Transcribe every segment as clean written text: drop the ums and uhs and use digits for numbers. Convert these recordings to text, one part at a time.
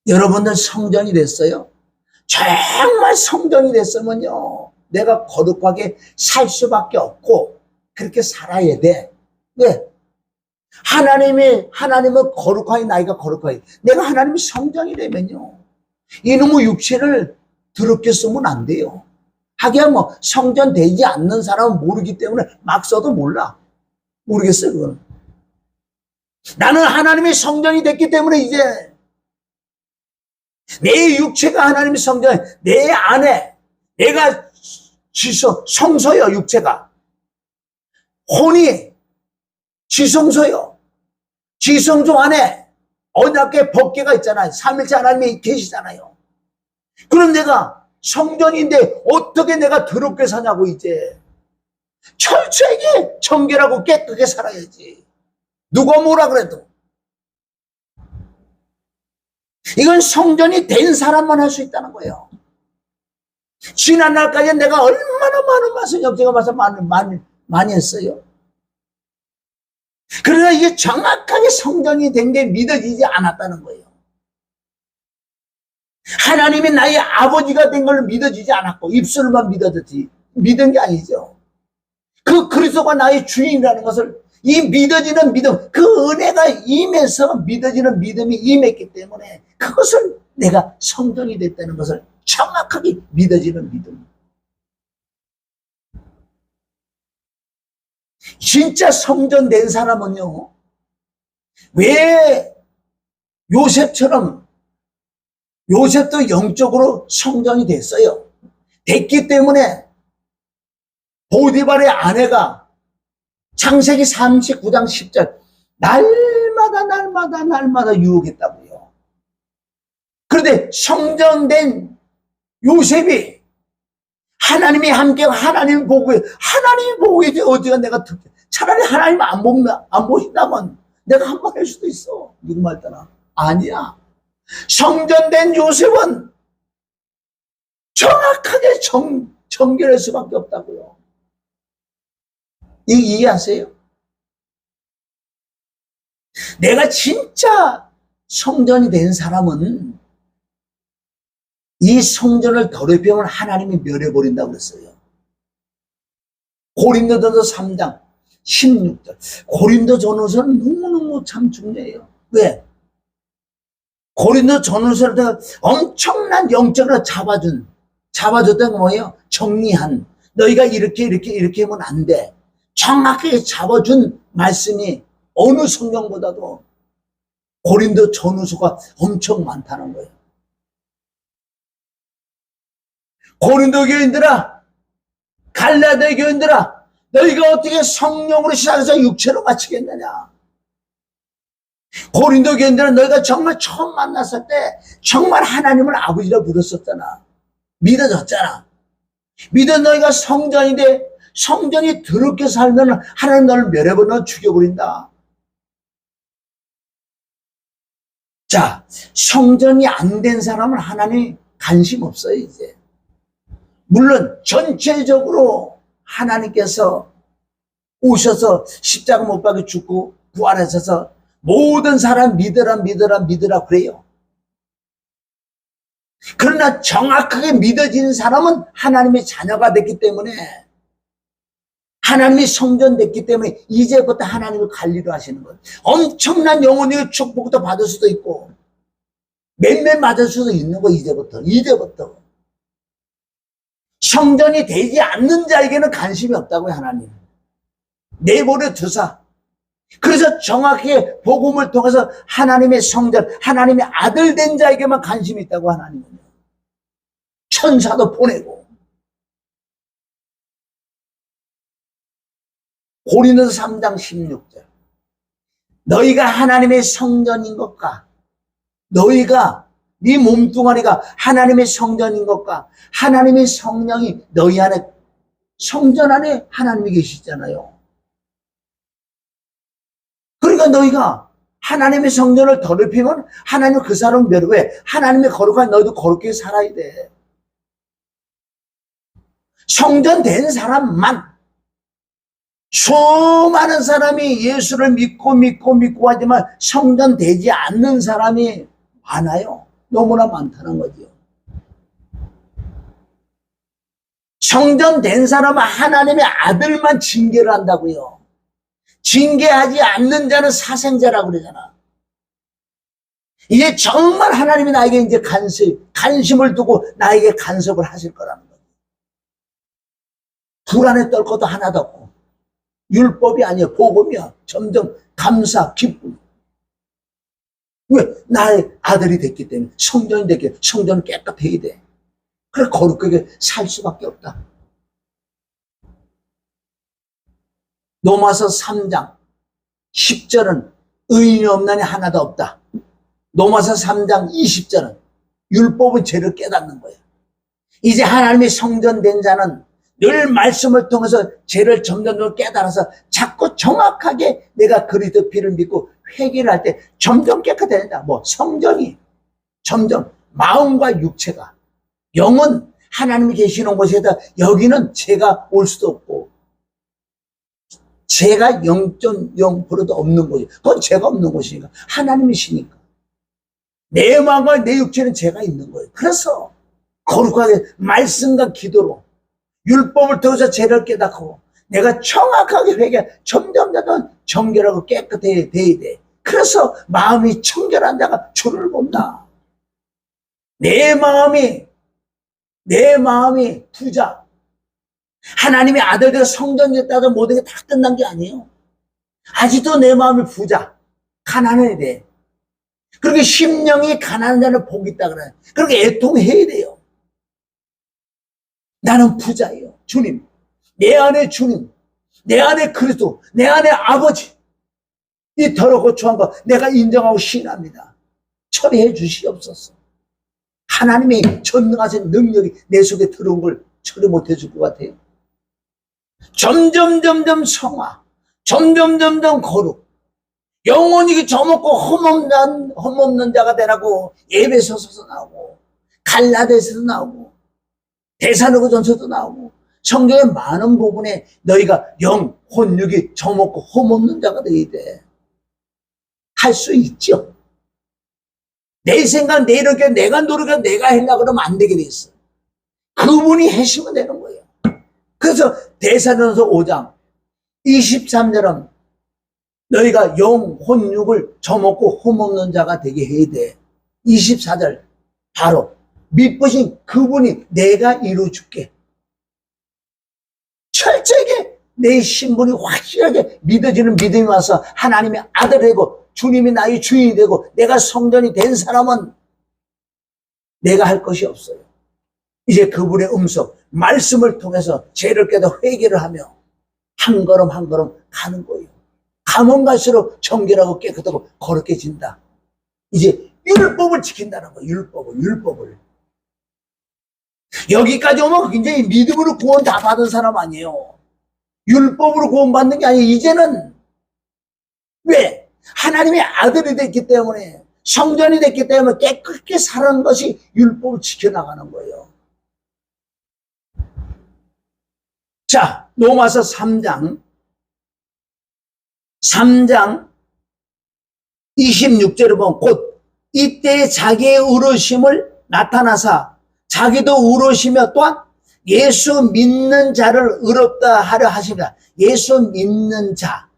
여러분들 성전이 됐어요? 정말 성전이 됐으면요, 내가 거룩하게 살 수밖에 없고 그렇게 살아야 돼. 왜? 하나님은 거룩하니 나이가 거룩하니, 내가 하나님의 성전이 되면요, 이놈의 육체를 더럽게 쓰면 안 돼요. 하기야 뭐 성전 되지 않는 사람은 모르기 때문에 막 써도 모르겠어요. 그건. 나는 하나님의 성전이 됐기 때문에 이제 내 육체가 하나님의 성전, 내 안에 내가 성소요. 육체가 혼이 지성소요. 지성소 안에 언약궤 법궤가 있잖아요. 삼일째 하나님이 계시잖아요. 그럼 내가 성전인데 어떻게 내가 더럽게 사냐고. 이제 철저하게 정결하고 깨끗하게 살아야지. 누가 뭐라 그래도. 이건 성전이 된 사람만 할 수 있다는 거예요. 지난 날까지 내가 얼마나 많은 말씀, 역제가 말씀 많이 했어요. 그러나 이게 정확하게 성전이 된 게 믿어지지 않았다는 거예요. 하나님이 나의 아버지가 된 걸 믿어지지 않았고 입술만 믿어졌지 믿은 게 아니죠. 그 그리스도가 나의 주인이라는 것을, 이 믿어지는 믿음, 그 은혜가 임해서 믿어지는 믿음이 임했기 때문에 그것을 내가 성전이 됐다는 것을 정확하게 믿어지는 믿음. 진짜 성전된 사람은요, 왜 요셉도 영적으로 성전이 됐어요. 됐기 때문에 보디발의 아내가 창세기 39장 10절 날마다 유혹했다고요. 그런데 성전된 요셉이 하나님이 함께, 하나님 보고, 하나님이 보고 이제 어디가 내가 차라리 하나님 안 보신다면 내가 한 번 할 수도 있어. 누구 말 따라. 아니야. 성전된 요셉은 정확하게 정결할 수밖에 없다고요. 이해하세요? 내가 진짜 성전이 된 사람은 이 성전을 더럽히면 하나님이 멸해버린다고 그랬어요. 고린도전서 3장 16절. 고린도전서는 너무너무 참 중요해요. 왜? 고린도전서를 엄청난 영적으로 잡아줬던 거 뭐예요? 정리한, 너희가 이렇게 하면 안 돼. 정확하게 잡아준 말씀이 어느 성경보다도 고린도전서가 엄청 많다는 거예요. 고린도 교인들아, 갈라디아 교인들아, 너희가 어떻게 성령으로 시작해서 육체로 마치겠느냐. 고린도 교인들은 너희가 정말 처음 만났을 때 정말 하나님을 아버지라 부르셨잖아. 믿어졌잖아. 믿어. 너희가 성전인데 성전이 더럽게 살면 하나님 너를 멸해버려 죽여버린다. 자, 성전이 안 된 사람은 하나님 관심 없어요. 이제 물론 전체적으로 하나님께서 오셔서 십자가 못 박혀 죽고 부활하셔서 모든 사람 믿으라 그래요. 그러나 정확하게 믿어지는 사람은 하나님의 자녀가 됐기 때문에, 하나님이 성전됐기 때문에 이제부터 하나님을 관리를 하시는 거예요. 엄청난 영혼의 축복도 받을 수도 있고 맨날 맞을 수도 있는 거. 이제부터 성전이 되지 않는 자에게는 관심이 없다고요. 하나님 내버려 두사. 그래서 정확히 복음을 통해서 하나님의 성전, 하나님의 아들 된 자에게만 관심이 있다고. 하나님은 천사도 보내고. 고린도서 3장 16절. 너희가 하나님의 성전인 것과, 너희가 네 몸뚱아리가 하나님의 성전인 것과, 하나님의 성령이 너희 안에, 성전 안에 하나님이 계시잖아요. 그러니까 너희가 하나님의 성전을 더럽히면 하나님은 그 사람을 멸해. 왜? 하나님의 거룩한 너희도 거룩하게 살아야 돼. 성전 된 사람만. 수많은 사람이 예수를 믿고 하지만 성전 되지 않는 사람이 많아요. 너무나 많다는 거죠. 성전된 사람은 하나님의 아들만 징계를 한다고요. 징계하지 않는 자는 사생자라고 그러잖아. 이게 정말 하나님이 나에게 이제 관심을 두고 나에게 간섭을 하실 거라는 거예요. 불안에 떨 것도 하나도 없고, 율법이 아니야, 복음이야. 점점 감사, 기쁨. 왜? 나의 아들이 됐기 때문에, 성전이 됐기 때문에, 성전은 깨끗해야 돼. 그래, 거룩하게 살 수밖에 없다. 로마서 3장 10절은 의인이 없나니 하나도 없다. 로마서 3장 20절은 율법은 죄를 깨닫는 거예요. 이제 하나님의 성전된 자는 늘 말씀을 통해서 죄를 점점 깨달아서 자꾸 정확하게 내가 그리스도 피를 믿고 회개를 할 때 점점 깨끗해진다. 뭐 성전이 점점 마음과 육체가, 영은 하나님이 계시는 곳에다 여기는 죄가 올 수도 없고, 죄가 0.0%도 없는 곳이, 그건 죄가 없는 곳이니까 하나님이시니까. 내 마음과 내 육체는 죄가 있는 거예요. 그래서 거룩하게 말씀과 기도로 율법을 통해서 죄를 깨닫고 내가 정확하게 점점 정결하고 깨끗해야 돼. 그래서 마음이 청결한 자가 주를 본다. 내 마음이 부자, 하나님의 아들들 성전이 됐다고 모든 게 다 끝난 게 아니에요. 아직도 내 마음이 부자, 가난해야 돼. 그렇게 심령이 가난한 자는 복이 있다 그래. 그렇게 애통해야 돼요. 나는 부자예요. 주님, 내 안에 주님, 내 안에 그리스도, 내 안에 아버지, 이 더럽고 추한 거 내가 인정하고 신합니다. 처리해 주시옵소서. 하나님의 전능하신 능력이 내 속에 들어온 걸 처리 못해 줄 것 같아요. 점점 성화, 점점 거룩, 영원히 저먹고 험없는 자가 되라고 에베소서도 나오고, 갈라디아서도 나오고, 데살로니가전서도 나오고, 성경의 많은 부분에 너희가 영, 혼육이 저먹고 험없는 자가 되어야 돼. 할 수 있죠. 내 생각, 내 이렇게 내가 노력해서 내가 하려고 그러면 안 되게 돼 있어. 그분이 하시면 되는 거예요. 그래서 데살로니가서 5장 23절은 너희가 영, 혼육을 저먹고 험없는 자가 되게 해야 돼. 24절 바로 믿으신 그분이 내가 이루어줄게. 철저하게 내 신분이 확실하게 믿어지는 믿음이 와서 하나님의 아들이 되고 주님이 나의 주인이 되고 내가 성전이 된 사람은 내가 할 것이 없어요. 이제 그분의 음성, 말씀을 통해서 죄를 깨닫고 회개를 하며 한 걸음 한 걸음 가는 거예요. 가면 갈수록 정결하고 깨끗하고 거룩해진다. 이제 율법을 지킨다는 거예요. 율법을. 여기까지 오면 굉장히 믿음으로 구원 다 받은 사람 아니에요. 율법으로 구원받는 게 아니에요. 이제는 왜? 하나님의 아들이 됐기 때문에, 성전이 됐기 때문에 깨끗하게 사는 것이 율법을 지켜나가는 거예요. 자, 로마서 3장 26절을 보면 곧 이때 자기의 의로우심을 나타나사 자기도 의로우시며 또한 예수 믿는 자를 의롭다 하려 하십니다. 예수 믿는 자,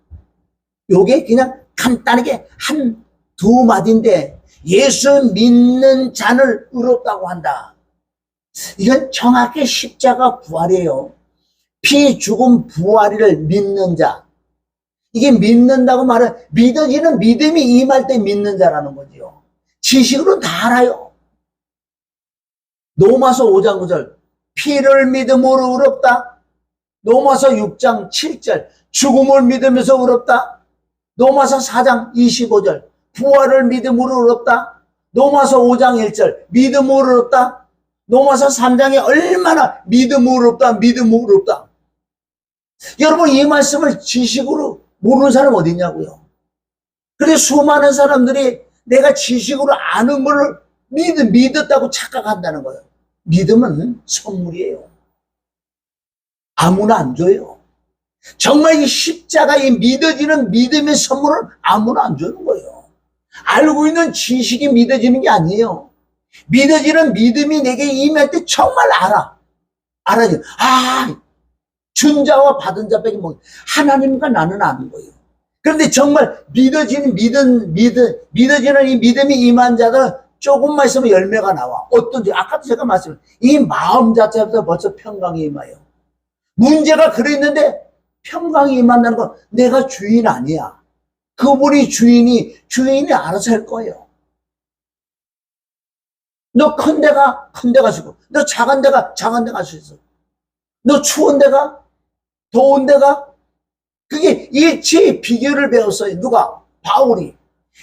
요게 그냥 간단하게 두 마디인데 예수 믿는 자를 의롭다고 한다. 이건 정확히 십자가 부활이에요. 피 죽음 부활을 믿는 자. 이게 믿는다고 말은 믿어지는 믿음이 임할 때 믿는 자라는 거죠. 지식으로는 다 알아요. 로마서 5장 9절 피를 믿음으로 의롭다. 로마서 6장 7절 죽음을 믿으면서 의롭다. 로마서 4장 25절 부활을 믿음으로 의롭다. 로마서 5장 1절 믿음으로 의롭다. 로마서 3장에 얼마나 믿음으로 의롭다. 여러분 이 말씀을 지식으로 모르는 사람 어디 있냐고요. 그런데 수많은 사람들이 내가 지식으로 아는 걸 믿었다고 착각한다는 거예요. 믿음은 선물이에요. 아무나 안 줘요. 정말 이 십자가, 이 믿어지는 믿음의 선물을 아무나 안 주는 거예요. 알고 있는 지식이 믿어지는 게 아니에요. 믿어지는 믿음이 내게 임할 때 정말 알아요. 준 자와 받은 자밖에 뭐 하나님과 나는 아는 거예요. 그런데 정말 믿어지는 이 믿음이 임한 자들은 조금만 있으면 열매가 나와. 어떤지 아까도 제가 말씀드렸어요. 이 마음 자체부터 벌써 평강이 임해요. 문제가 그랬는데 평강이 임한다는 건 내가 주인 아니야. 그분이 주인이 알아서 할 거예요. 너 큰 데가 큰 데 가시고, 너 작은 데가 작은 데 갈 수 있어. 너 추운 데가 더운 데가, 그게 일체의 비결을 배웠어요. 누가? 바울이.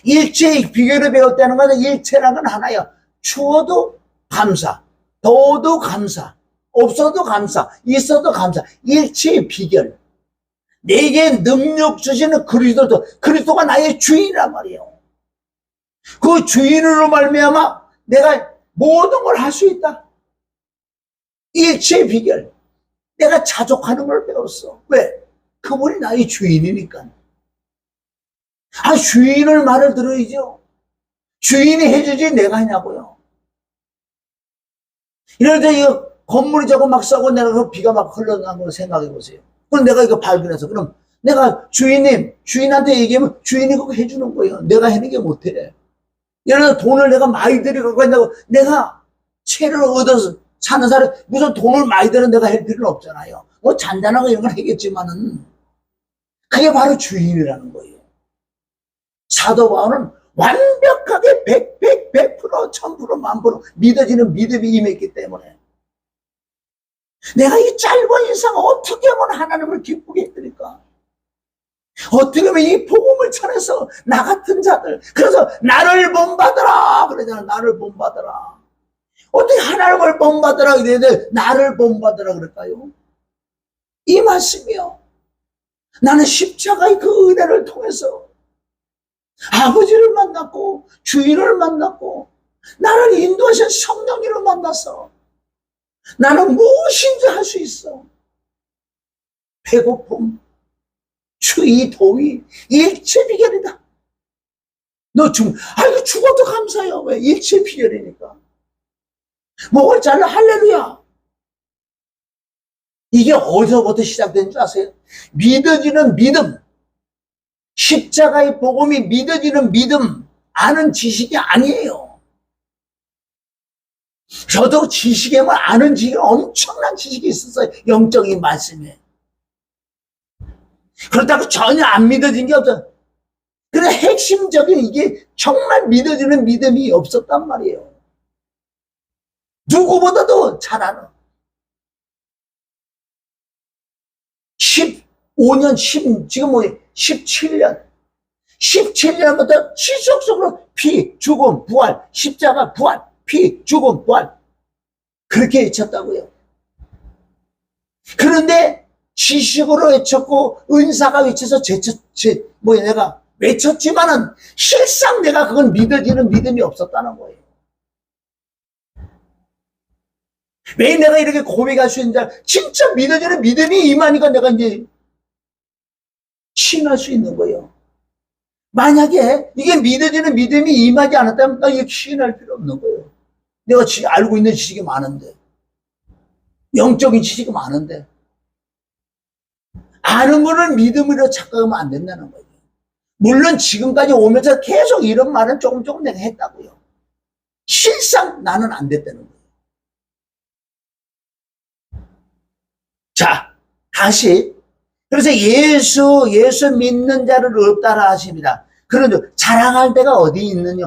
일체의 비결을 배웠다는 것은 일체라는 건 하나야. 추워도 감사, 더워도 감사, 없어도 감사, 있어도 감사. 일체의 비결. 내게 능력 주시는 그리스도가 나의 주인이란 말이에요. 그 주인으로 말미암아 내가 모든 걸 할 수 있다. 일체의 비결. 내가 자족하는 걸 배웠어. 왜? 그분이 나의 주인이니까. 주인을 말을 들어야죠. 주인이 해주지 내가 하냐고요. 이럴 때 이 건물이 저거 막 썩고 내가 비가 막 흘러나온 걸 생각해 보세요. 그럼 내가 이거 발견해서 그럼 내가 주인한테 얘기하면 주인이 그거 해주는 거예요. 내가 하는 게 못해. 예를 들어 돈을 내가 많이 들이고 간다고 내가 채를 얻어서 사는 사람 무슨 돈을 많이 들어 내가 할 필요는 없잖아요. 뭐 잔잔하고 이런 건 하겠지만은 그게 바로 주인이라는 거예요. 사도 바울은 완벽하게 100%, 1000%, 1000% 믿어지는 믿음이 임했기 때문에 내가 이 짧은 인생 어떻게 하면 하나님을 기쁘게 했으니까 어떻게 하면 이 복음을 전해서 나 같은 자들, 그래서 나를 본받으라 그러잖아. 나를 본받으라. 어떻게 하나님을 본받으라 그러는데 나를 본받으라 그럴까요? 이 말씀이요. 나는 십자가의 그 은혜를 통해서 아버지를 만났고 주인을 만났고 나를 인도하신 성령님을 만나서 나는 무엇인지 할 수 있어. 배고픔, 추위, 더위, 일체 비결이다. 이거 죽어도 감사해요. 왜? 일체 비결이니까. 목을 잘라 할렐루야. 이게 어디서부터 시작된 줄 아세요? 믿어지는 믿음. 십자가의 복음이 믿어지는 믿음, 아는 지식이 아니에요. 저도 지식에만 아는 지식이 엄청난 지식이 있었어요. 영적인 말씀에. 그렇다고 전혀 안 믿어진 게 없어요. 그래 핵심적인 이게 정말 믿어지는 믿음이 없었단 말이에요. 누구보다도 잘 아는. 15년, 지금 17년. 17년부터 지속적으로 피, 죽음, 부활, 십자가, 부활, 피, 죽음, 부활. 그렇게 외쳤다고요. 그런데 지식으로 외쳤고, 은사가 외쳐서 내가 외쳤지만은 실상 내가 그건 믿어지는 믿음이 없었다는 거예요. 왜 내가 이렇게 고백할 수 있는지, 진짜 믿어지는 믿음이 임하니까 내가 이제 신할 수 있는 거예요. 만약에 이게 믿어지는 믿음이 임하지 않았다면 나 이게 시인할 필요 없는 거예요. 내가 알고 있는 지식이 많은데, 영적인 지식이 많은데, 아는 거를 믿음으로 착각하면 안 된다는 거예요. 물론 지금까지 오면서 계속 이런 말은 조금 내가 했다고요. 실상 나는 안 됐다는 거예요. 자, 다시. 그래서 예수 믿는 자를 없다라 하십니다. 그런데 자랑할 데가 어디 있느냐?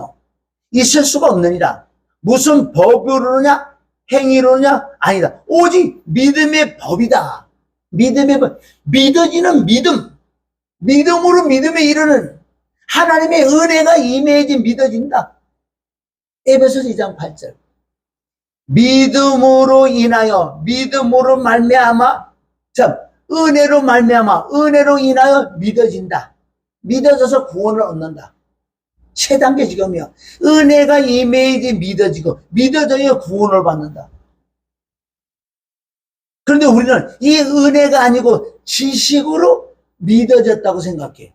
있을 수가 없느니라. 무슨 법으로냐? 행위로냐? 아니다. 오직 믿음의 법이다. 믿음의 법. 믿어지는 믿음. 믿음으로 믿음에 이르는 하나님의 은혜가 임해야지 믿어진다. 에베소서 2장 8절. 믿음으로 인하여, 믿음으로 말미암아, 은혜로 말미암아, 은혜로 인하여 믿어진다. 믿어져서 구원을 얻는다. 세 단계 지금이요. 은혜가 임해야지 믿어지고, 믿어져야 구원을 받는다. 그런데 우리는 이 은혜가 아니고 지식으로 믿어졌다고 생각해.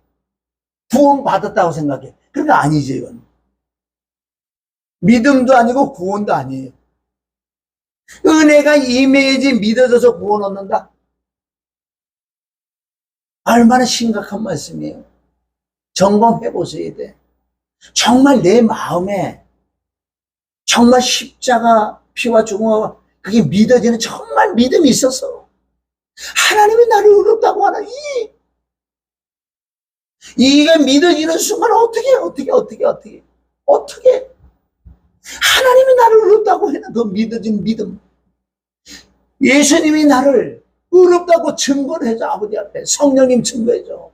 구원 받았다고 생각해. 그러니까 아니죠, 이건. 믿음도 아니고 구원도 아니에요. 은혜가 임해야지 믿어져서 구원 얻는다? 얼마나 심각한 말씀이에요. 점검해 보셔야 돼. 정말 내 마음에 정말 십자가 피와 죽음과 그게 믿어지는 정말 믿음이 있어서 하나님이 나를 의롭다고 하나 이게 믿어지는 순간 어떻게 하나님이 나를 의롭다고 해나 더 믿어진 믿음. 예수님이 나를 의롭다고 증거를 해줘. 아버지 앞에 성령님 증거해줘.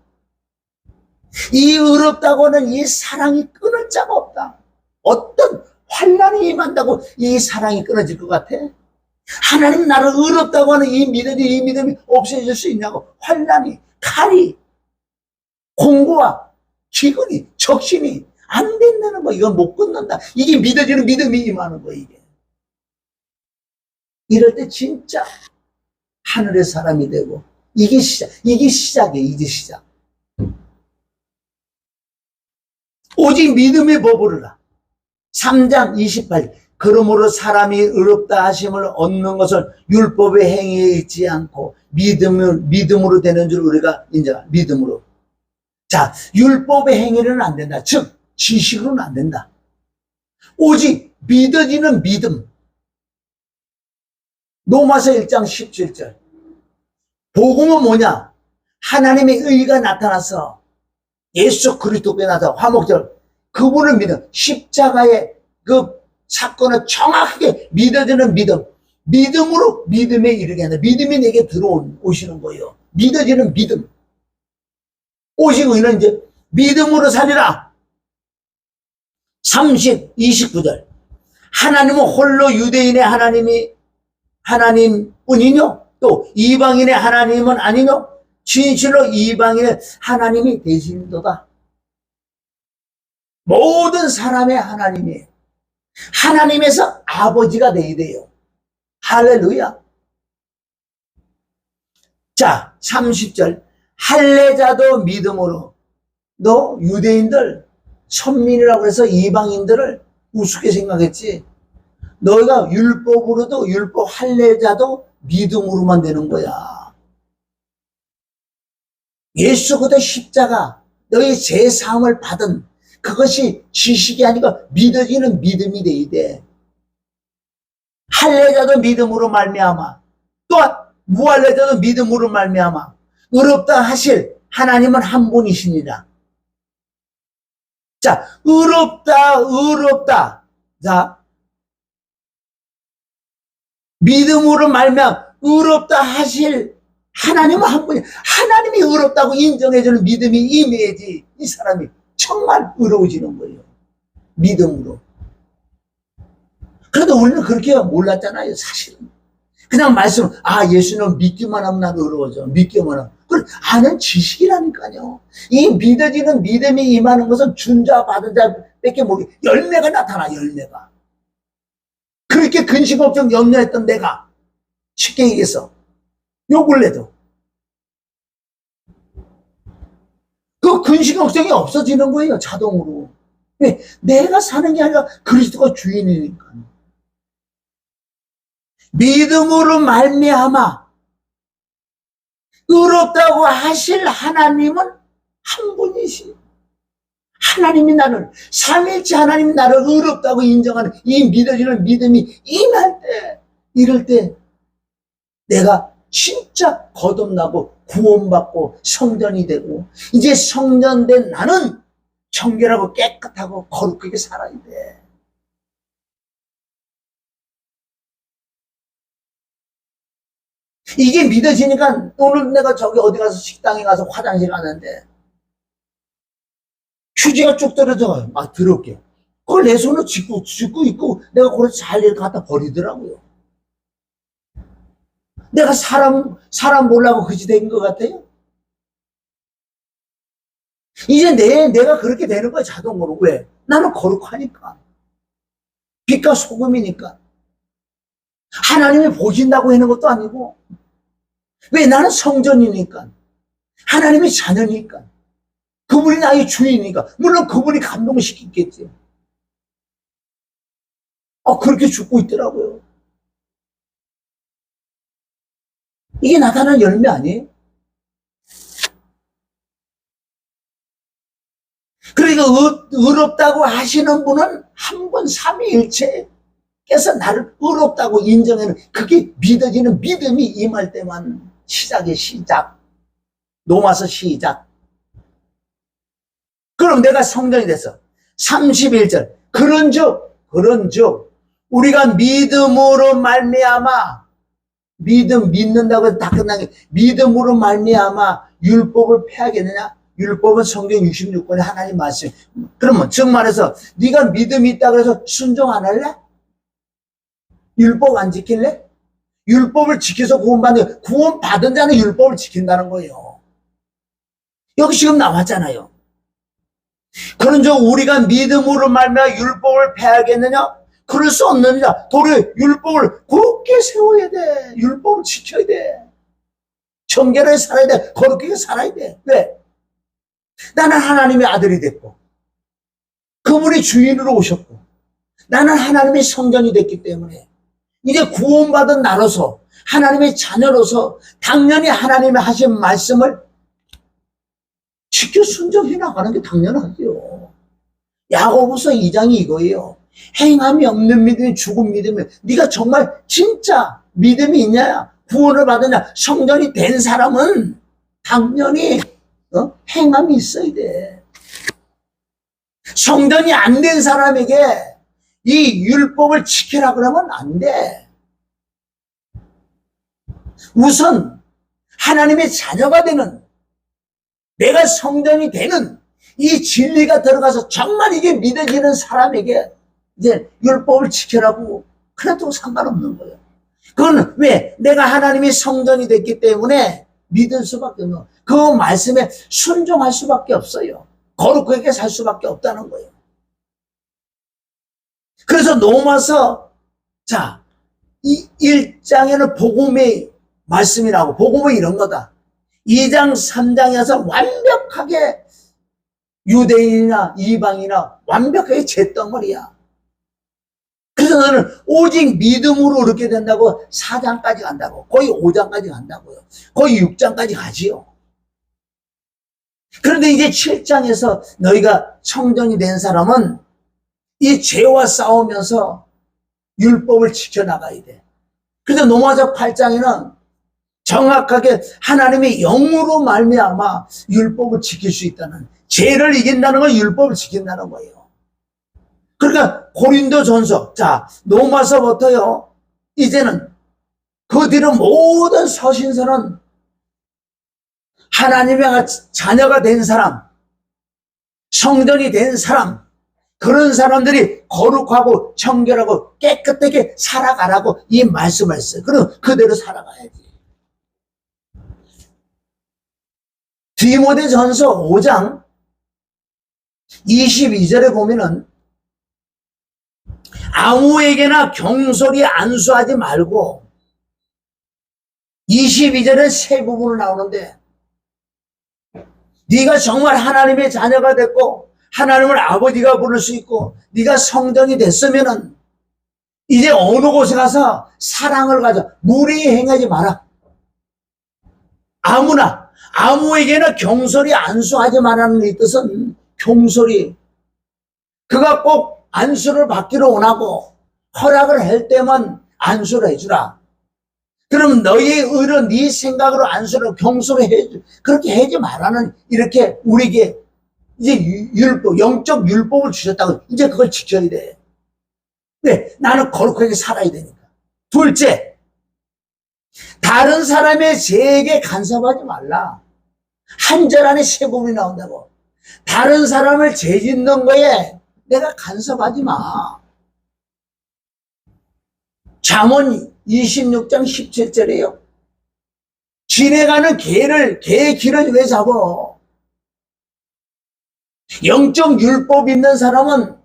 이 의롭다고 하는 이 사랑이 끊을 자가 없다. 어떤 환난이 임한다고 이 사랑이 끊어질 것 같아? 하나님 나를 의롭다고 하는 이 믿음이 없어질 수 있냐고. 환난이, 칼이, 공고와 기근이, 적신이 안 된다는 거. 이건 못 끊는다. 이게 믿어지는 믿음이 임하는 거. 이게 이럴 때 진짜 하늘의 사람이 되고 이게 시작이에요. 이게 시작. 오직 믿음의 법을 3장 28. 그러므로 사람이 의롭다 하심을 얻는 것은 율법의 행위에 있지 않고 믿음으로 되는 줄 우리가 인정합니다. 믿음으로. 자, 율법의 행위는 안 된다. 즉 지식으로는 안 된다. 오직 믿어지는 믿음. 로마서 1장 17절. 복음은 뭐냐? 하나님의 의가 나타나서 예수 그리스도께 나타나 화목절 그분을 믿음. 십자가의 그 사건을 정확하게 믿어지는 믿음. 믿음으로 믿음에 이르게 한다. 믿음이 내게 들어오시는 거예요. 믿어지는 믿음. 오직 의는 이제 믿음으로 살리라. 29절. 하나님은 홀로 유대인의 하나님뿐이뇨? 또 이방인의 하나님은 아니뇨? 진실로 이방인의 하나님이 되신도다. 모든 사람의 하나님이에요. 하나님에서 아버지가 되어야 돼요. 할렐루야. 자, 30절. 할례자도 믿음으로. 너 유대인들, 선민이라고 해서 이방인들을 우습게 생각했지. 너희가 율법으로도 율법 할례자도 믿음으로만 되는 거야. 예수 그리스도 십자가 너희 죄 사함을 받은 그것이 지식이 아니고 믿어지는 믿음이 돼야 돼. 할례자도 믿음으로 말미암아 또한 무할례자도 믿음으로 말미암아 의롭다 하실 하나님은 한 분이시니라. 자, 의롭다. 자, 믿음으로 말미암아 의롭다 하실 하나님은 한 분이. 하나님이 의롭다고 인정해주는 믿음이 임해야지 이 사람이 정말 의로워지는 거예요. 믿음으로. 그래도 우리는 그렇게 몰랐잖아요. 사실은 그냥 예수는 믿기만 하면 나도 의로워져. 믿기만 하면. 그걸 아는 지식이라니까요. 이 믿어지는 믿음이 임하는 것은 준 자 받은 자 밖에 모르게 열매가 나타나. 열매가. 그렇게 근심 걱정 염려했던 내가 쉽게 얘기해서 요 근래도 그 근심 걱정이 없어지는 거예요. 자동으로. 왜? 내가 사는 게 아니라 그리스도가 주인이니까. 믿음으로 말미암아 의롭다고 하실 하나님은 한 분이시. 하나님이 나를, 삼일째 하나님이 나를 의롭다고 인정하는 이 믿어지는 믿음이 임할 때, 이럴 때 내가 진짜 거듭나고 구원받고 성전이 되고 이제 성전된 나는 정결하고 깨끗하고 거룩하게 살아야 돼. 이게 믿어지니까 오늘 내가 저기 어디 가서 식당에 가서 화장실 가는데 휴지가 쭉 떨어져. 더럽게. 그걸 내 손으로 짚고 있고 내가 그걸 잘 이렇게 갖다 버리더라고요. 내가 사람 보려고 그지 된 것 같아요? 이제 내가 그렇게 되는 거야, 자동으로. 왜? 나는 거룩하니까. 빛과 소금이니까. 하나님이 보신다고 하는 것도 아니고. 왜? 나는 성전이니까. 하나님의 자녀니까. 그분이 나의 주인이니까. 물론 그분이 감동시키겠지. 그렇게 죽고 있더라고요. 이게 나타난 열매 아니에요? 그러니까 의롭다고 하시는 분은 한 번 삼위일체께서 나를 의롭다고 인정하는, 그게 믿어지는 믿음이 임할 때만 시작의 시작. 로마서 시작. 그럼 내가 성전이 됐어. 31절. 그런즉 우리가 믿음으로 말미암아, 믿는다고 해서 다 끝난 게, 믿음으로 말미암아 율법을 폐하겠느냐? 율법은 성경 66권의 하나님 말씀. 그러면 즉 말해서 네가 믿음이 있다고 해서 순종 안 할래? 율법 안 지킬래? 율법을 지켜서 구원받는, 구원받은 자는 율법을 지킨다는 거예요. 여기 지금 나왔잖아요. 그런즉 우리가 믿음으로 말미암아 율법을 폐하겠느냐? 그럴 수 없느냐? 도리어 율법을 굳게 세워야 돼. 율법을 지켜야 돼. 정결하게 살아야 돼. 거룩하게 살아야 돼. 왜? 나는 하나님의 아들이 됐고, 그분이 주인으로 오셨고, 나는 하나님의 성전이 됐기 때문에 이제 구원받은 나로서, 하나님의 자녀로서 당연히 하나님이 하신 말씀을 지켜 순종해 나가는 게 당연하죠. 야고보서 2장이 이거예요. 행함이 없는 믿음이 죽은 믿음이, 네가 정말 진짜 믿음이 있냐, 구원을 받았냐, 성전이 된 사람은 당연히 행함이 있어야 돼. 성전이 안 된 사람에게 이 율법을 지키라 그러면 안 돼. 우선 하나님의 자녀가 되는, 내가 성전이 되는 이 진리가 들어가서 정말 이게 믿어지는 사람에게 이제 율법을 지키라고 그래도 상관없는 거예요. 그건 왜? 내가 하나님의 성전이 됐기 때문에 믿을 수밖에 없는, 그 말씀에 순종할 수밖에 없어요. 거룩하게 살 수밖에 없다는 거예요. 그래서 로마서, 자, 이 1장에는 복음의 말씀이 나오고, 복음은 이런 거다. 2장, 3장에서 완벽하게 유대인이나 이방이나 완벽하게 잿덩어리야. 그래서 너는 오직 믿음으로 그렇게 된다고 4장까지 간다고, 거의 5장까지 간다고요. 거의 6장까지 가지요. 그런데 이제 7장에서 너희가 성전이 된 사람은 이 죄와 싸우면서 율법을 지켜나가야 돼. 그래서 로마서 8장에는 정확하게 하나님의 영으로 말미암아 율법을 지킬 수 있다는, 죄를 이긴다는 건 율법을 지킨다는 거예요. 그러니까 고린도전서, 자, 로마서부터요, 이제는 그 뒤로 모든 서신서는 하나님의 자녀가 된 사람, 성전이 된 사람, 그런 사람들이 거룩하고 정결하고 깨끗하게 살아가라고 이 말씀을 했어요. 그럼 그대로 살아가야지. 디모데전서 5장 22절에 보면은 아무에게나 경솔히 안수하지 말고, 22절에 세 부분을 나오는데, 네가 정말 하나님의 자녀가 됐고 하나님을 아버지가 부를 수 있고 네가 성전이 됐으면은 이제 어느 곳에 가서 사랑을 가져. 무례히 행하지 마라. 아무에게나 경솔히 안수하지 말라는 이 뜻은, 경솔히 그가 꼭 안수를 받기로 원하고 허락을 할 때만 안수를 해주라. 그럼 너희의 의로 네 생각으로 안수를 경솔히 해주, 그렇게 하지 말라는, 이렇게 우리에게 이제 율법, 영적 율법을 주셨다고 이제 그걸 지켜야 돼. 왜? 나는 거룩하게 살아야 되니까. 둘째, 다른 사람의 죄에게 간섭하지 말라. 한 절 안에 세 부분이 나온다고. 다른 사람을 죄 짓는 거에 내가 간섭하지 마. 잠언 26장 17절이에요. 지내가는 개의 길은 왜 잡어? 영적 율법 있는 사람은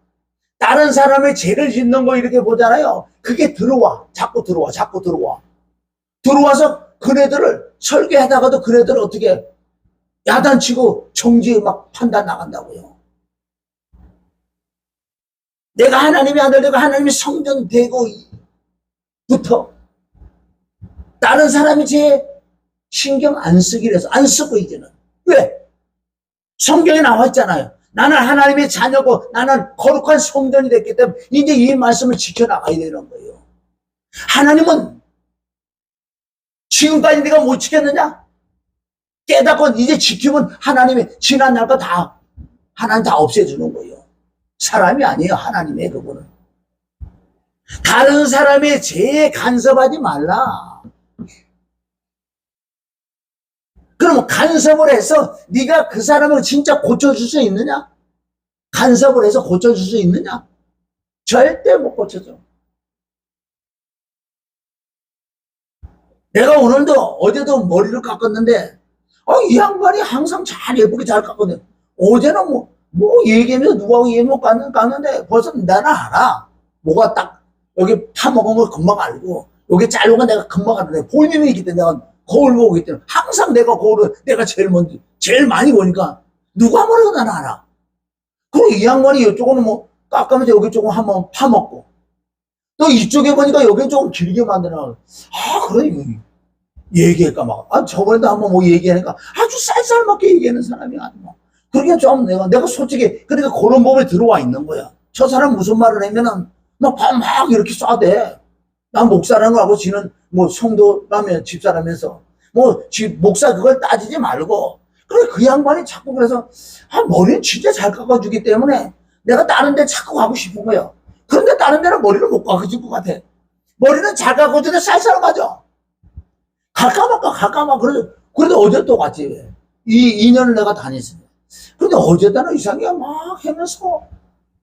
다른 사람의 죄를 짓는 거 이렇게 보잖아요. 그게 자꾸 들어와. 들어와서 그네들을 설계하다가도 그네들을 어떻게 야단치고 정지에 막 판단 나간다고요. 내가 하나님의 아들 되고 하나님의 성전 되고부터 다른 사람이 제 신경 안 쓰기로 해서 안 쓰고 이제는. 왜? 성경에 나와 있잖아요. 나는 하나님의 자녀고 나는 거룩한 성전이 됐기 때문에 이제 이 말씀을 지켜나가야 되는 거예요. 하나님은 지금까지 네가 못 지켰느냐? 깨닫고 이제 지키면 하나님이 지난 날과 다 하나님 다 없애주는 거예요. 사람이 아니에요. 하나님의 그분은. 다른 사람의 죄에 간섭하지 말라. 그럼 간섭을 해서 네가 그 사람을 진짜 고쳐줄 수 있느냐? 간섭을 해서 고쳐줄 수 있느냐? 절대 못 고쳐줘. 내가 오늘도 어제도 머리를 깎았는데 이 양반이 항상 잘 예쁘게 잘 깎거든. 어제는 뭐 얘기하면서 누구하고 얘기 못 깎는데 벌써 나는 알아. 뭐가 딱 여기 파먹은 거 금방 알고 여기 자른 거 내가 금방 알아. 본인이 있기 때문에 내가 거울 보고 있기 때문에 항상 내가 거울을 내가 제일 많이 보니까 누가 뭐라도 나는 알아. 그리고 이 양반이 이쪽은 뭐 깎으면서 여기 조금 한번 파먹고 또 이쪽에 보니까 여기 조금 길게 만들어. 그래 얘기할까 막. 저번에도 한번 뭐 얘기하니까 아주 쌀쌀맞게 얘기하는 사람이 아니야. 그러니까 좀 내가 솔직히 그러니까 그런 법에 들어와 있는 거야. 저 사람 무슨 말을 하면은 막 이렇게 쏴대. 난 목사라는 거 하고 지는 뭐 성도라면 집사라면서 뭐 목사 그걸 따지지 말고 그래 그 양반이 자꾸 그래서 머리는 진짜 잘 깎아주기 때문에 내가 다른 데 자꾸 가고 싶은 거야. 그런데 다른 데는 머리를 못 깎아줄 것 같아. 머리는 잘 깎아주는데 쌀쌀맞아. 갈까 말까. 그래도 어제 또 갔지. 이 2년을 내가 다녔으니. 근데 어제따는 이상하게 막 하면서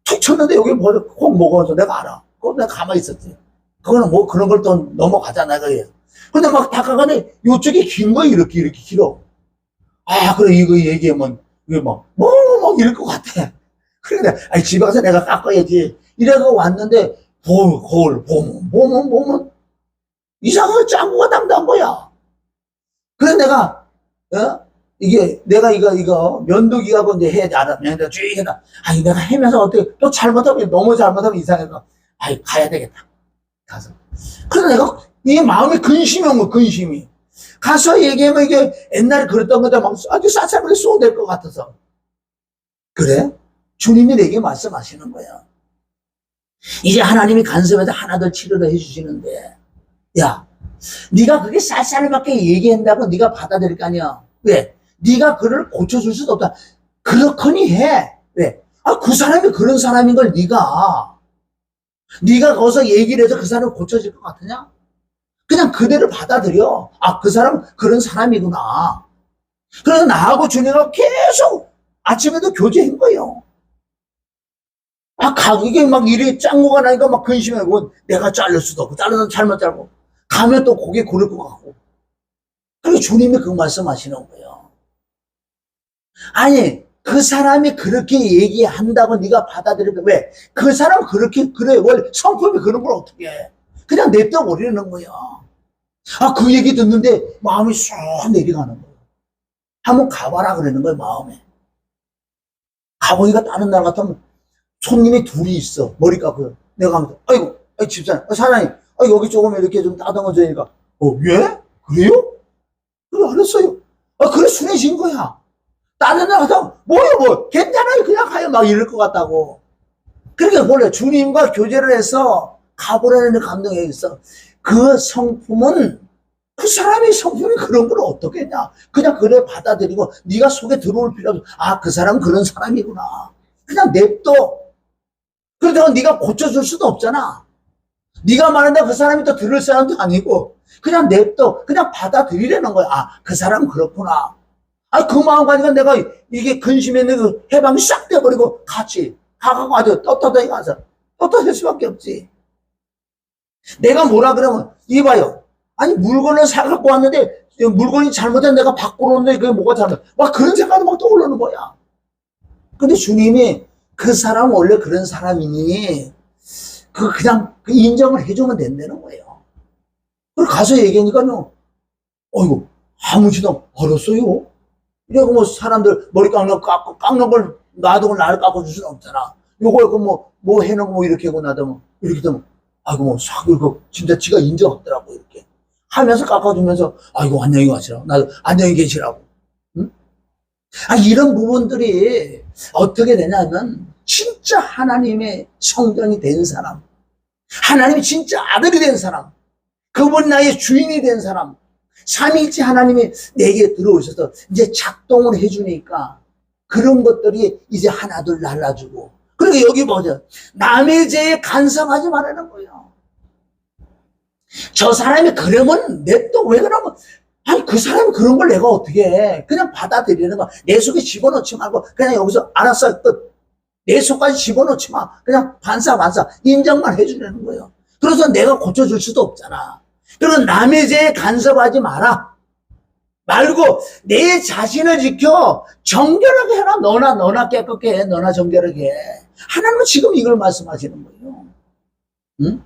툭 쳤는데 여기 콕 먹어서 내가 알아. 그거 내가 가만히 있었지. 그거는 뭐 그런 걸 또 넘어가잖아. 근데 막 닦아가는데 요쪽이 긴 거 이렇게 길어. 그래 이거 얘기하면 이게 막 이럴 것 같아. 그래 집에 가서 내가 깎아야지. 이래서 왔는데 거울 보면 이상하게 짱구가 당당한 거야. 그래서 내가 내가 이거 면도기하고 이제 해야 돼. 알아. 내가 쭉 해다. 내가 하면서 어떻게 또 잘못하면 너무 잘못하면 이상해서 가야 되겠다. 가서. 그래서 내가 이 마음이 근심이 온 거야. 근심이. 가서 얘기하면 이게 옛날에 그랬던 거다 막 아주 쌀쌀하게 쏘될 것 같아서. 그래? 주님이 내게 말씀하시는 거야. 이제 하나님이 간섭해서 하나둘 치료를 해주시는데 야 네가 그게 쌀쌀하게 얘기한다고 네가 받아들일 거 아니야. 왜? 네가 그를 고쳐줄 수도 없다. 그렇거니 해. 왜? 그 사람이 그런 사람인 걸 네가 거기서 얘기를 해서 그 사람을 고쳐질 것 같으냐? 그냥 그대로 받아들여. 그 사람은 그런 사람이구나. 그래서 나하고 주님하고 계속 아침에도 교제한 거예요. 이게 막 일이 짱구가 나니까 막 근심하고 내가 자를 수도 없고 자르면 잘못 자르고 가면 또 고개 고를 것 같고. 그리고 주님이 그 말씀하시는 거예요. 그 사람이 그렇게 얘기한다고 네가 받아들이면 왜? 그 사람 그렇게 그래. 원래 성품이 그런 걸 어떻게 해? 그냥 냅둬 버리는 거야. 그 얘기 듣는데 마음이 쏙 내려가는 거예요. 한번 가봐라 그러는 거예요. 마음에. 가보니까 다른 날 같으면 손님이 둘이 있어. 머리 깎고. 내가 하면서 아이고 집사님 사장님 여기 조금 이렇게 좀 따듬어 주니까 왜? 그래요? 그래 알았어요. 그래 순해진 거야. 다른 날 가서 뭐요 괜찮아요 그냥 가요 막 이럴 것 같다고. 그러니까 원래 주님과 교제를 해서 가보라는 감동이 있어. 그 성품은 그 사람의 성품이 그런 걸 어떻게 했냐. 그냥 그래 받아들이고 네가 속에 들어올 필요 없어. 그 사람은 그런 사람이구나. 그냥 냅둬. 그러다가 네가 고쳐줄 수도 없잖아. 네가 말한다 그 사람이 또 들을 사람도 아니고 그냥 냅둬. 그냥 받아들이려는 거야. 그 사람은 그렇구나. 그 마음 가지고 내가 이게 근심했는 그 해방이 싹 돼버리고 같이 가고 아주 떳떳하게 가서 떳떳할 수밖에 없지. 내가 뭐라 그러면 이봐요. 물건을 사갖고 왔는데 물건이 잘못된 내가 바꾸러 오는데 그게 뭐가 잘못 막 그런 생각이 막 떠오르는 거야. 근데 주님이 그 사람은 원래 그런 사람이니 그냥 인정을 해주면 된다는 거예요. 그리고 가서 얘기하니까요. 어이구 아무지도 알았어요. 이러고 뭐 사람들 머리 깎는 걸 놔두고 나를 깎아줄 수는 없잖아. 요거 뭐 해놓은 거 이렇게 하고 나도 이렇게 되면, 아이고, 싹, 이거 진짜 지가 인정하더라고, 이렇게. 하면서 깎아주면서, 아이고, 안녕히 가시라고. 나도 안녕히 계시라고. 응? 이런 부분들이 어떻게 되냐면, 진짜 하나님의 성전이 된 사람, 하나님이 진짜 아들이 된 사람, 그분 나의 주인이 된 사람, 삼위일체 하나님이 내게 들어오셔서 이제 작동을 해주니까 그런 것들이 이제 하나둘 날라주고, 그리고 여기 보자. 남의 죄에 간섭하지 말라는 거예요. 저 사람이 그러면 냅둬. 왜 그러면, 그 사람이 그런 걸 내가 어떻게 해. 그냥 받아들이는 거. 내 속에 집어넣지 말고 그냥 여기서 알았어, 끝. 내 속까지 집어넣지 마. 그냥 반사 인정만 해주려는 거예요. 그래서 내가 고쳐줄 수도 없잖아. 그리고 남의 죄에 간섭하지 마라. 말고 내 자신을 지켜 정결하게 해라. 너나 깨끗게 해. 너나 정결하게 해. 하나님은 지금 이걸 말씀하시는 거예요. 응?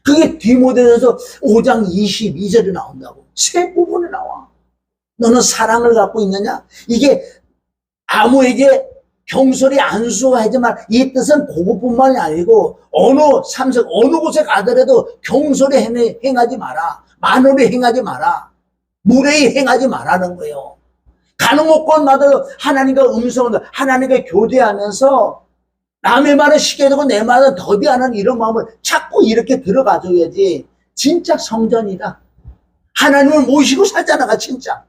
그게 디모데전서 5장 22절에 나온다고. 세 부분에 나와. 너는 사랑을 갖고 있느냐? 이게 아무에게 경솔히 안수하지만, 이 뜻은 그것뿐만이 아니고 어느 곳에 가더라도 경솔히 행하지 마라. 만홀히 행하지 마라. 무례히 행하지 마라는 거예요. 가는 곳곳마다 하나님과 하나님과 교제하면서 남의 말은 쉽게 듣고 내 말은 더디하는 이런 마음을 자꾸 이렇게 들어가줘야지 진짜 성전이다. 하나님을 모시고 살잖아. 진짜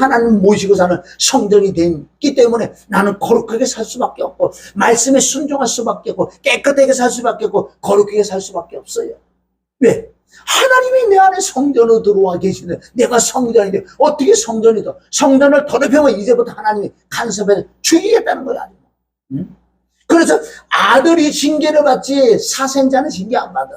하나님 모시고 사는 성전이 됐기 때문에 나는 거룩하게 살 수밖에 없고, 말씀에 순종할 수밖에 없고, 깨끗하게 살 수밖에 없고, 거룩하게 살 수밖에 없어요. 왜? 하나님이 내 안에 성전으로 들어와 계시는데 내가 성전인데 어떻게 성전이다. 성전을 더럽히면 이제부터 하나님이 간섭해서 죽이겠다는 거야. 응? 그래서 아들이 징계를 받지 사생자는 징계 안 받아.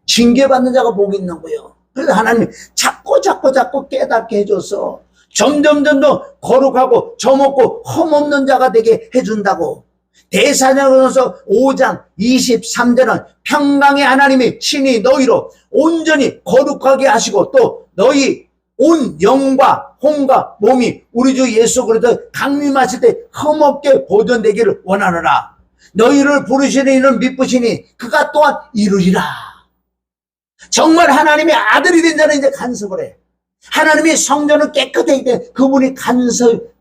징계받는 자가 복이 있는 거예요. 그래서 하나님이 자꾸 깨닫게 해줘서 점점 더 거룩하고 점없고 흠없는 자가 되게 해준다고. 대사장으로서 5장 23절은 평강의 하나님이 친히 너희로 온전히 거룩하게 하시고, 또 너희 온 영과 혼과 몸이 우리 주 예수 그리스도 강림하실 때 흠없게 보존되기를 원하노라. 너희를 부르시는 이는 믿으시니 그가 또한 이루리라. 정말 하나님의 아들이 된 자는 이제 간섭을 해. 하나님의 성전은 깨끗하기 때문에 그분이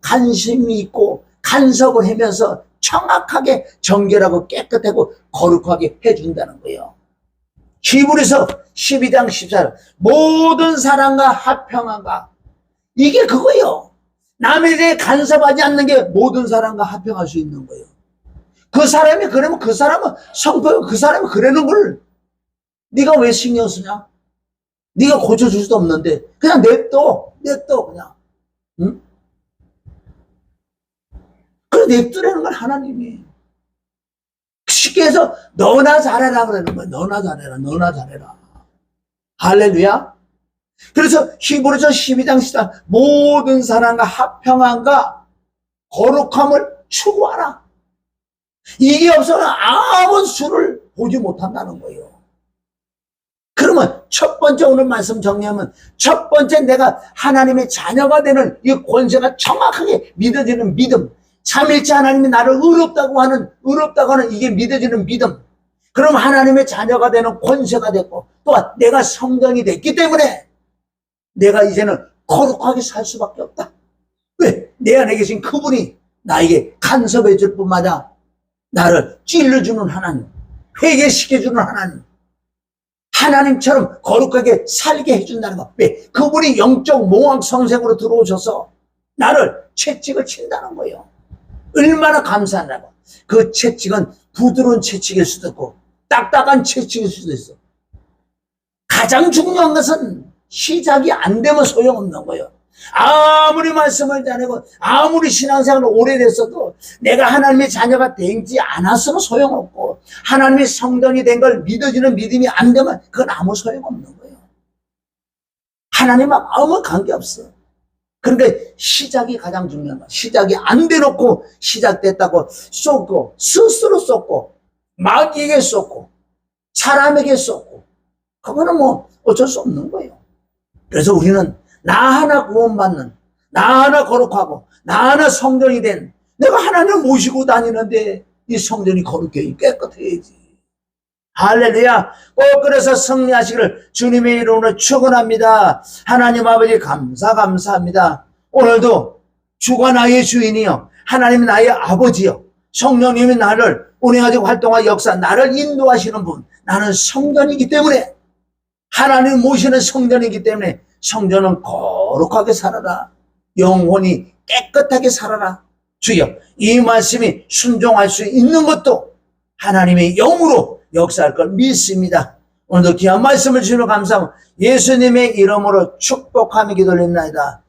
관심이 있고 간섭을 하면서 정확하게 정결하고 깨끗하고 거룩하게 해준다는 거예요. 히브리서 12장 14절 모든 사람과 합평한가, 이게 그거예요. 남에 대해 간섭하지 않는 게 모든 사람과 합평할 수 있는 거예요. 그 사람이 그러면 그 사람은 성도요, 그 사람이 그러는 걸 네가 왜 신경 쓰냐? 네가 고쳐줄 수도 없는데 그냥 냅둬 그냥. 응? 그래 냅두라는 걸 하나님이 쉽게 해서 너나 잘해라 그러는 거야. 너나 잘해라. 할렐루야. 그래서 히브리서 12장 14 모든 사람과 합평함과 거룩함을 추구하라. 이게 없으면 아무 수를 보지 못한다는 거예요. 그러면 첫 번째, 오늘 말씀 정리하면 첫 번째, 내가 하나님의 자녀가 되는 이 권세가 정확하게 믿어지는 믿음. 삼일째 하나님이 나를 의롭다고 하는 이게 믿어지는 믿음. 그럼 하나님의 자녀가 되는 권세가 됐고, 또한 내가 성전이 됐기 때문에 내가 이제는 거룩하게 살 수밖에 없다. 왜? 내 안에 계신 그분이 나에게 간섭해 줄 뿐만 아니라 나를 찔러주는 하나님, 회개시켜주는 하나님처럼 거룩하게 살게 해준다는 것. 왜? 그분이 영적 몽학 성생으로 들어오셔서 나를 채찍을 친다는 거예요. 얼마나 감사하냐고. 그 채찍은 부드러운 채찍일 수도 있고 딱딱한 채찍일 수도 있어. 가장 중요한 것은 시작이 안 되면 소용없는 거예요. 아무리 말씀을 잘하고 아무리 신앙생활을 오래됐어도 내가 하나님의 자녀가 되지 않았으면 소용없고, 하나님의 성전이 된 걸 믿어지는 믿음이 안 되면 그건 아무 소용없는 거예요. 하나님하고 아무 관계없어. 그런데 시작이 가장 중요한 거야. 시작이 안 돼놓고 시작됐다고 쏟고, 스스로 쏟고, 마귀에게 쏟고, 사람에게 쏟고, 그거는 뭐 어쩔 수 없는 거예요. 그래서 우리는 나 하나 구원받는, 나 하나 거룩하고, 나 하나 성전이 된 내가 하나님을 모시고 다니는데 이 성전이 거룩해야지, 깨끗해야지. 할렐루야. 꼭 그래서 승리하시기를 주님의 이름으로 축원합니다. 하나님 아버지 감사합니다. 오늘도 주가 나의 주인이요, 하나님이 나의 아버지요, 성령님이 나를 운행하시고 활동하고 역사, 나를 인도하시는 분, 나는 성전이기 때문에, 하나님 모시는 성전이기 때문에 성전은 거룩하게 살아라. 영혼이 깨끗하게 살아라. 주여, 이 말씀이 순종할 수 있는 것도 하나님의 영으로 역사할 걸 믿습니다. 오늘도 귀한 말씀을 주시며 감사하고 예수님의 이름으로 축복하며 기도드립니다.